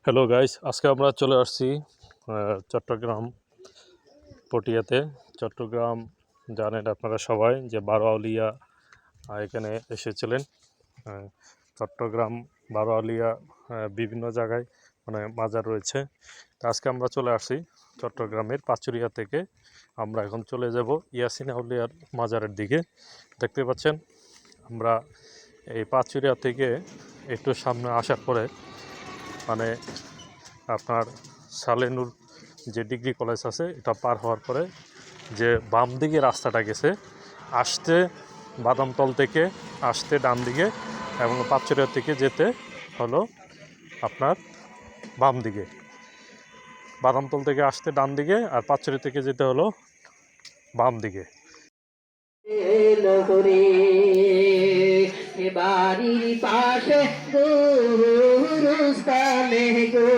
Hello guys, আজকে আমরা চলে আসছি চট্টগ্রাম পটিয়াতে। চট্টগ্রাম জানেন আপনারা সবাই যে বারো আউলিয়া এখানে এসেছিলেন। চট্টগ্রাম বারো আউলিয়া বিভিন্ন জায়গায় মাজার রয়েছে। তো আজকে আমরা চলে আসছি চট্টগ্রামের পাচুরিয়া থেকে। আমরা এখন চলে যাব ইয়াসিন আউলিয়ার মাজারের দিকে। দেখতে পাচ্ছেন আমরা এই পাচুরিয়া থেকে একটু সামনে আসার পরে আপনার সালেনুর যে ডিগ্রি কলেজ আছে এটা পার হওয়ার পরে যে বাম দিকে রাস্তাটা গেছে আসতে বাদামতল থেকে আসতে ডান দিকে, এবং পাঁচচুরিয়া থেকে যেতে হলো আপনার বাম দিকে। বাদামতল থেকে আসতে ডান দিকে আর পাঁচচুরিয়া থেকে যেতে হলো বাম দিকে। বাড়ির পাশে গুরুস্থানে গো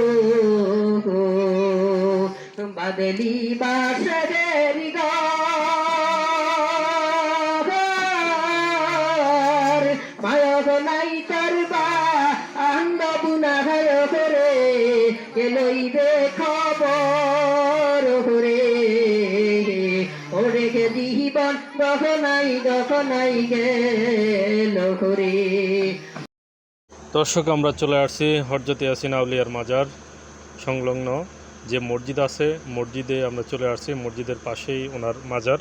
বাদলি বাসের ঘর মায়ক নাই করবা আন্দবুনা হয় করে লইবে খবর হরে ওরে গে জীবন গহনাই গেল করে। দর্শক, আমরা চলে আসছি হযরত ইয়াসিন আউলিয়ার মাজার সংলগ্ন যে মসজিদ আছে, মসজিদে আমরা চলে আসছি। মসজিদের পাশেই ওনার মাজার।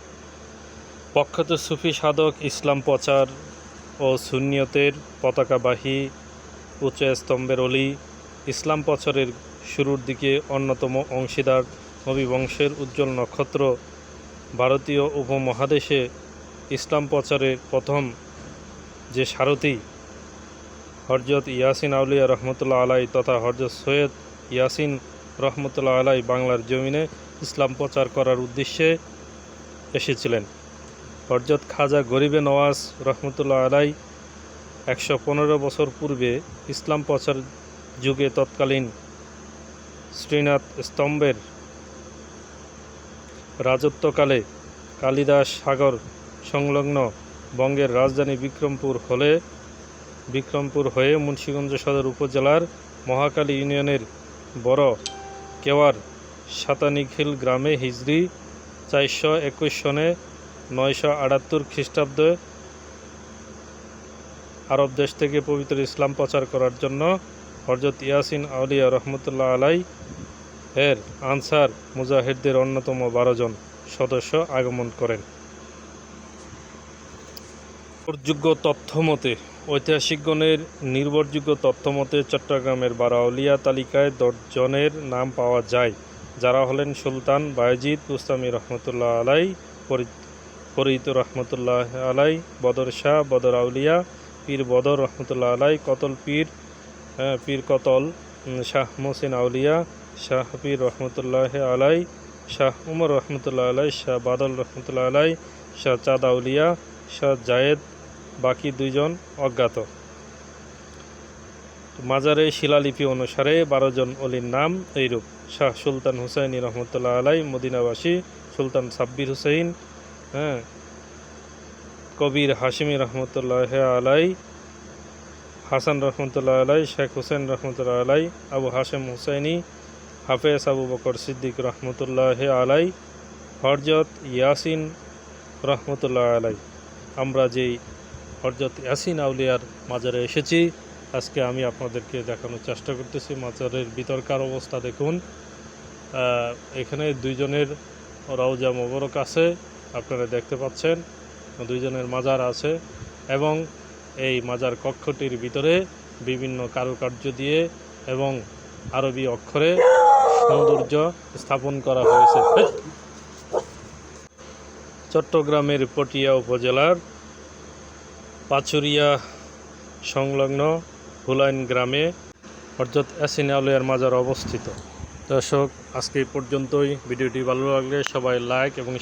প্রখ্যাত সুফি সাধক, ইসলাম প্রচার ও সুন্নিয়তের পতাকাবাহী উচ্চ স্তম্ভের অলি, ইসলাম প্রচারের শুরুর দিকে অন্যতম অংশীদার নবী বংশের উজ্জ্বল নক্ষত্র, ভারতীয় উপমহাদেশে ইসলাম প্রচারের প্রথম যে সারথি হযরত ইয়াসিন আউলিয়া রহমতুল্লাহ আলাই তথা হযরত সৈয়দ ইয়াসিন রহমতুল্লাহ আলাই বাংলার জমিনে ইসলাম প্রচার করার উদ্দেশ্যে এসেছিলেন। হযরত খাজা গরিবে নওয়াজ রহমতুল্লাহ আলাই 115 বছর পূর্বে ইসলাম প্রচার যুগে তৎকালীন শ্রীনাথ স্তম্ভের রাজত্বকালে কালিদাস সাগর সংলগ্ন বঙ্গের রাজধানী বিক্রমপুর হয়ে মুন্সিগঞ্জ সদর উপজেলার মহাকালী ইউনিয়নের বড় কেওয়ার সাতানিখিল গ্রামে হিজরি 421 সনে 978 খ্রিস্টাব্দে আরব দেশ থেকে পবিত্র ইসলাম প্রচার করার জন্য হযরত ইয়াসিন আউলিয়া রহমতুল্লাহ আলাই এর আনসার মুজাহিদদের অন্যতম 12 জন সদস্য আগমন করেন। ঐতিহাসিকগণের নির্ভরযোগ্য তথ্যমতে চট্টগ্রামের 12 আউলিয়া তালিকায় 10 জনের নাম পাওয়া যায়, যারা হলেন সুলতান বায়েজিদ বুস্তামি রহমতুল্লাহ আলাই, ফরিদ রহমতুল্লাহ আলাই, বদর শাহ বদর আউলিয়া, পীর বদর রহমতুল্লাহ আলাই, পীর কতল শাহ মোহসিন আউলিয়া, শাহ পীর রহমতুল্লাহ আলাই, শাহ উমর রহমতুল্লাহ আলাই, শাহ বাদল রহমতুল্লাহ আলাই, শাহ চাঁদ আউলিয়া, শাহ জায়েদ, বাকি 2 জন অজ্ঞাত। মাজারে শিলালিপি অনুসারে 12 জন অলির নাম এইরূপ: শাহ সুলতান হুসাইনি রহমতুল্লাহ আলাই মদিনাবাসী, সুলতান সাব্বির হুসাইন, কবির হাশিমি রহমতুল্লাহ আলাই, হাসান রহমতুল্লাহ আলাই, শেখ হুসেন রহমতুল্লাহ আলাই, আবু হাশেম হুসাইনি, হাফেজ আবু বকর সিদ্দিক রহমতুল্লাহ আলাই, হযরত ইয়াসিন রহমতুল্লাহ আলাই। আমরা যেই হযরত ইয়াসিন আউলিয়ার মাজারে এসেছি, আজকে আমি আপনাদেরকে দেখানোর চেষ্টা করতেছি। মাজারের ভিতরকার অবস্থা দেখুন। এখানে 2 জনের রওজা মোবারক আছে, আপনারা দেখতে পাচ্ছেন 2 জনের মাজার আছে, এবং এই মাজার কক্ষটির ভিতরে বিভিন্ন কারুকার্য দিয়ে এবং আরবি অক্ষরে সৌন্দর্য স্থাপন করা হয়েছে। চট্টগ্রামের পটিয়া উপজেলার পাচুরিয়া সংলগ্ন হুলাইন গ্রামে হযরত ইয়াসিন আউলিয়ার মাজার অবস্থিত। দর্শক, আজকে এই পর্যন্তই। ভিডিওটি ভালো লাগলে সবাই লাইক এবং